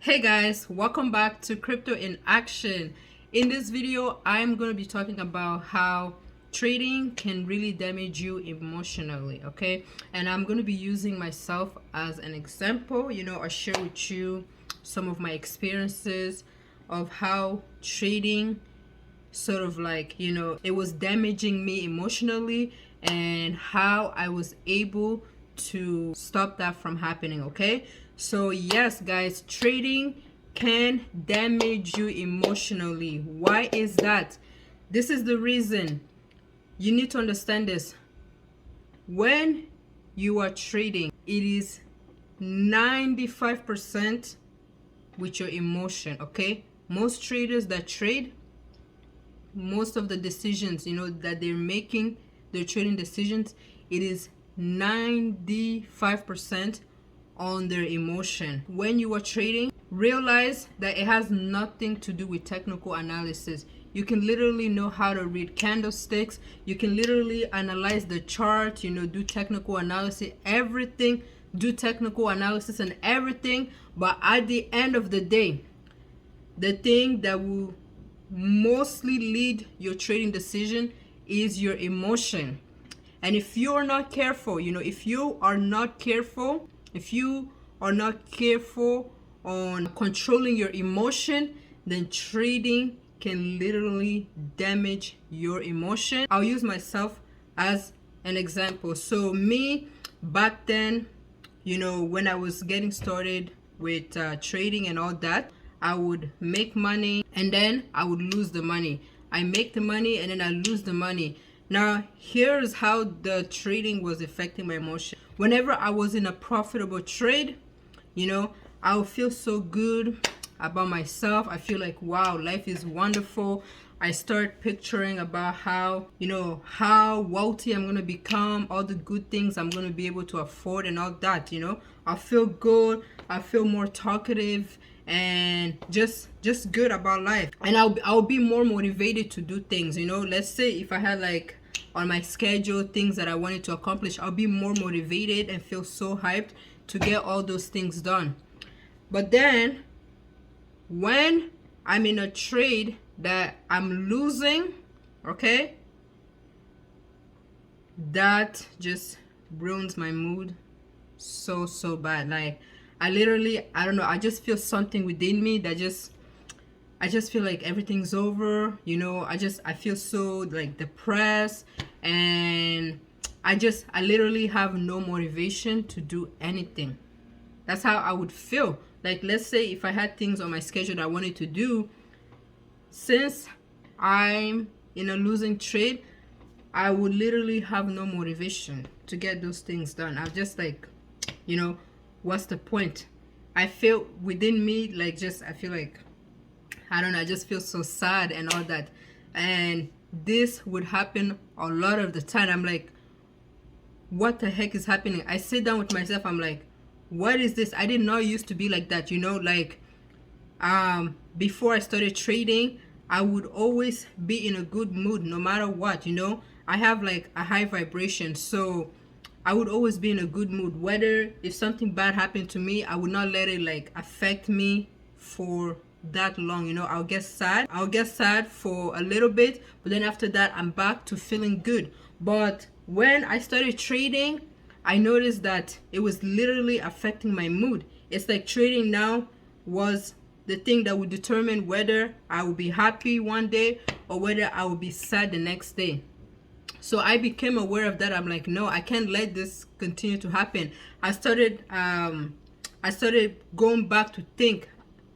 Hey guys, welcome back to Crypto in Action. In this video, I'm going to be talking about how trading can really damage you emotionally, okay? And I'm going to be using myself as an example. I share with you some of my experiences of how trading sort of it was damaging me emotionally and how I was able to stop that from happening, okay? So yes, guys, trading can damage you emotionally. Why is that? This is the reason. You need to understand this. When you are trading, it is 95% with your emotion, okay? Most traders that trade, most of the decisions that they're making, their trading decisions, it is 95% on their emotion. When you are trading, realize that it has nothing to do with technical analysis. You can literally know how to read candlesticks, you can literally analyze the chart, do technical analysis, everything, do technical analysis and everything. But at the end of the day, the thing that will mostly lead your trading decision is your emotion. And if you are not careful, if you are not careful on controlling your emotion, then trading can literally damage your emotion. I'll use myself as an example. So me back then, when I was getting started with trading and all that, I would make money and then I would lose the money. I make the money and then I lose the money. Now, here's how the trading was affecting my emotion. Whenever I was in a profitable trade, I would feel so good about myself. I feel like, wow, life is wonderful. I start picturing about how wealthy I'm going to become, all the good things I'm going to be able to afford and all that, I feel good. I feel more talkative and just good about life. And I'll be more motivated to do things, let's say if I had like on my schedule things that I wanted to accomplish, I'll be more motivated and feel so hyped to get all those things done. But then when I'm in a trade that I'm losing, okay, that just ruins my mood so bad. Like I don't know, I just feel something within me that I just feel like everything's over, I feel so like depressed, and I literally have no motivation to do anything. That's how I would feel. Like, let's say if I had things on my schedule that I wanted to do, since I'm in a losing trade, I would literally have no motivation to get those things done. I'm just like, what's the point? I feel within me like I feel like, I don't know, I just feel so sad and all that. And this would happen a lot of the time. I'm like, what the heck is happening? I sit down with myself, I'm like, what is this? I did not used to be like that, like before I started trading, I would always be in a good mood no matter what. I have like a high vibration, so I would always be in a good mood. Whether if something bad happened to me, I would not let it like affect me for that long. I'll get sad for a little bit, but then after that I'm back to feeling good. But when I started trading, I noticed that it was literally affecting my mood. It's like trading now was the thing that would determine whether I would be happy one day or whether I would be sad the next day. So I became aware of that. I'm like, no, I can't let this continue to happen. I started going back to think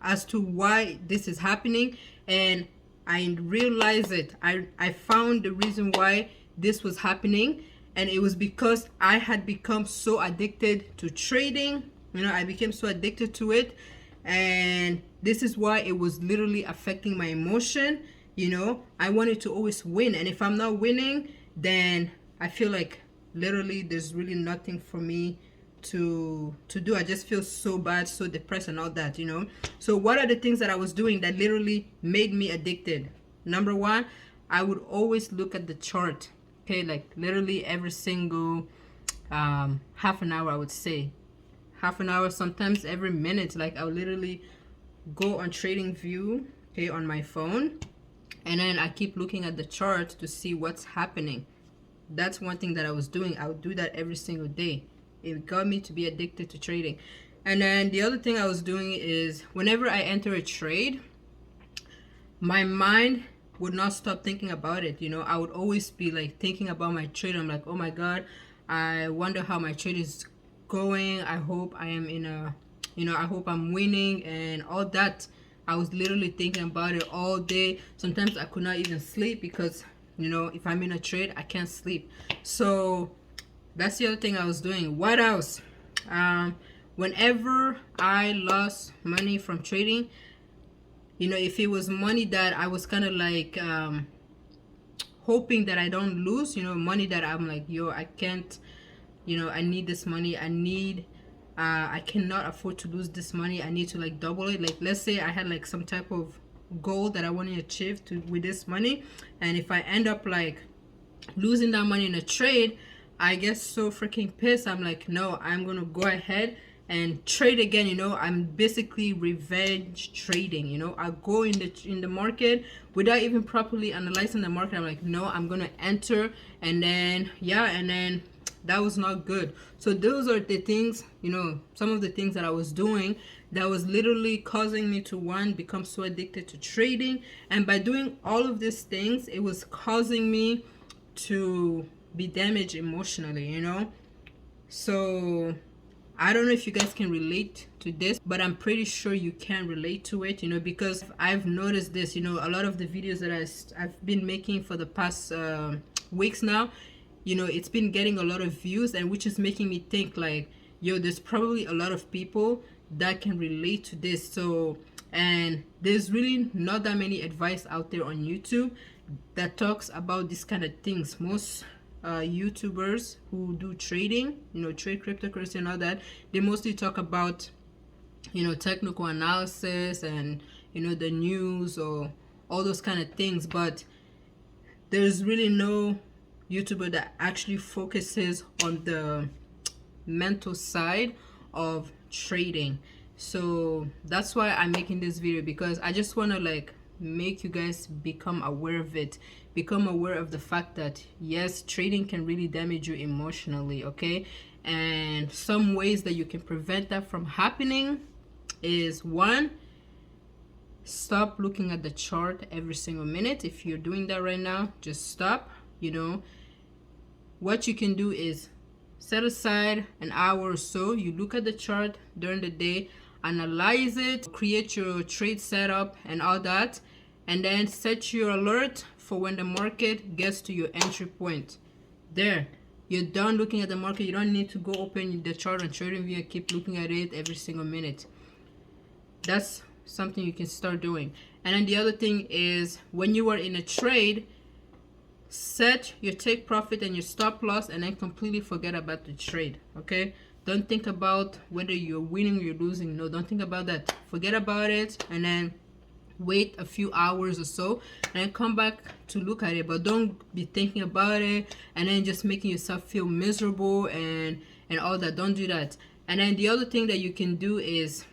as to why this is happening, and I realized it. I found the reason why this was happening, and it was because I had become so addicted to trading. I became so addicted to it, and this is why it was literally affecting my emotion. I wanted to always win, and if I'm not winning, then I feel like literally there's really nothing for me to do. I just feel so bad, so depressed and all that. So what are the things that I was doing that literally made me addicted? Number one, I would always look at the chart, okay, like literally every single half an hour, I would say half an hour, sometimes every minute. Like I'll literally go on trading view, okay, on my phone, and then I keep looking at the chart to see what's happening. That's one thing that I was doing. I would do that every single day. It got me to be addicted to trading. And then the other thing I was doing is whenever I enter a trade, my mind would not stop thinking about it. You know, I would always be like thinking about my trade. I'm like, oh my God, I wonder how my trade is going. I hope I am in a, you know, I hope I'm winning and all that. I was literally thinking about it all day. Sometimes I could not even sleep because, you know, if I'm in a trade, I can't sleep. So that's the other thing I was doing. What else? Whenever I lost money from trading, you know, if it was money that I was kind of like hoping that I don't lose, you know, money that I'm like, yo, I can't, you know, I need this money. I cannot afford to lose this money. I need to like double it. Like, let's say I had like some type of goal that I want to achieve with this money, and if I end up like losing that money in a trade, I get so freaking pissed. I'm like, no, I'm gonna go ahead and trade again. You know, I'm basically revenge trading. You know, I go in the market without even properly analyzing the market. I'm like, no, I'm gonna enter, and then yeah, and then that was not good. So those are the things, you know, some of the things that I was doing that was literally causing me to, one, become so addicted to trading. And by doing all of these things, it was causing me to be damaged emotionally, you know. So I don't know if you guys can relate to this, but I'm pretty sure you can relate to it, you know, because I've noticed this, you know, a lot of the videos that I've been making for the past weeks now, you know, it's been getting a lot of views, and which is making me think like, yo, there's probably a lot of people that can relate to this. So, and there's really not that many advice out there on YouTube that talks about this kind of things. Most YouTubers who do trading, you know, trade cryptocurrency and all that, they mostly talk about, you know, technical analysis and, you know, the news or all those kind of things. But there's really no YouTuber that actually focuses on the mental side of trading. So that's why I'm making this video, because I just want to like make you guys become aware of it, become aware of the fact that yes, trading can really damage you emotionally, okay? And some ways that you can prevent that from happening is, one, stop looking at the chart every single minute. If you're doing that right now, just stop. You know, what you can do is set aside an hour or so. You look at the chart during the day, analyze it, create your trade setup and all that, and then set your alert for when the market gets to your entry point. There, you're done looking at the market. You don't need to go open the chart on TradingView and keep looking at it every single minute. That's something you can start doing. And then the other thing is, when you are in a trade, set your take profit and your stop loss, and then completely forget about the trade, okay? Don't think about whether you're winning or you're losing. No, don't think about that. Forget about it, and then wait a few hours or so and then come back to look at it. But don't be thinking about it and then just making yourself feel miserable and all that. Don't do that. And then the other thing that you can do is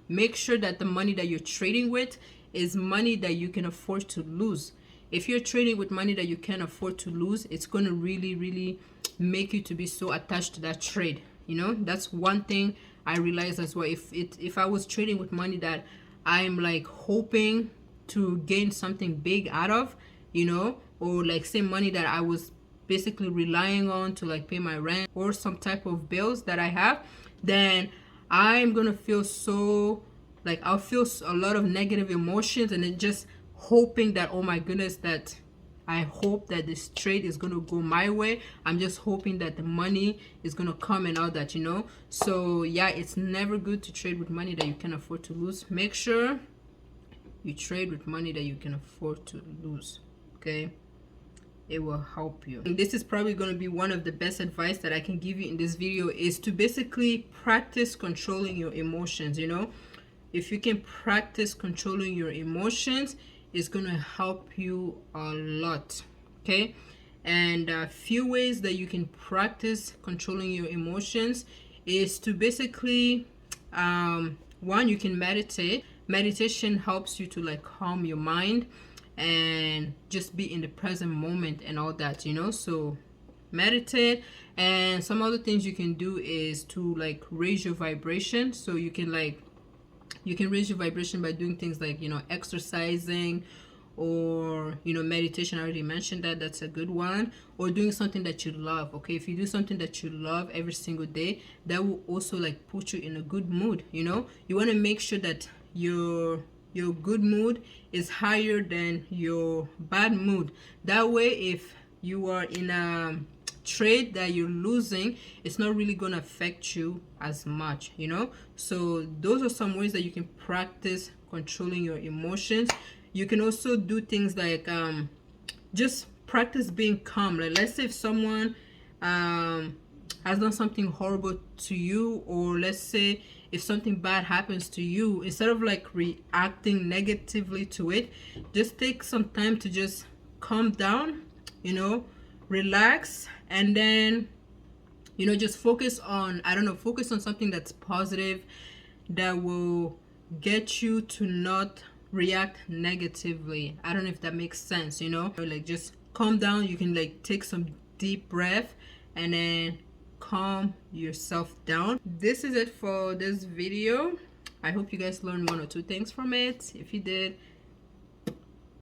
make sure that the money that you're trading with is money that you can afford to lose. If you're trading with money that you can't afford to lose, it's going to really make you to be so attached to that trade. You know, that's one thing I realized as well. If I was trading with money that I'm like hoping to gain something big out of, you know, or like say money that I was basically relying on to like pay my rent or some type of bills that I have, then I'm gonna feel so like I'll feel a lot of negative emotions, and then just hoping that, oh my goodness, that I hope that this trade is going to go my way. I'm just hoping that the money is going to come and all that, you know. So yeah, it's never good to trade with money that you can afford to lose. Make sure you trade with money that you can afford to lose, okay? It will help you. And this is probably going to be one of the best advice that I can give you in this video, is to basically practice controlling your emotions. You know, if you can practice controlling your emotions, is going to help you a lot, okay? And a few ways that you can practice controlling your emotions is to basically one, you can meditate. meditation helps you to like calm your mind and just be in the present moment and all that, you know. So meditate. And some other things you can do is to like raise your vibration. So you can raise your vibration by doing things like, you know, exercising, or, you know, meditation. I already mentioned that. That's a good one. Or doing something that you love. Okay, if you do something that you love every single day, that will also like put you in a good mood. You know, you want to make sure that your good mood is higher than your bad mood. That way, if you are in a trade that you're losing, it's not really going to affect you as much, you know. So those are some ways that you can practice controlling your emotions. You can also do things like just practice being calm. Like, let's say if someone has done something horrible to you, or let's say if something bad happens to you, instead of like reacting negatively to it, just take some time to just calm down, you know, relax, and then, you know, just focus on, I don't know, focus on something that's positive, that will get you to not react negatively. I don't know if that makes sense, you know. Like, just calm down. You can like take some deep breath and then calm yourself down. This is it for this video. I hope you guys learned 1 or 2 things from it. If you did,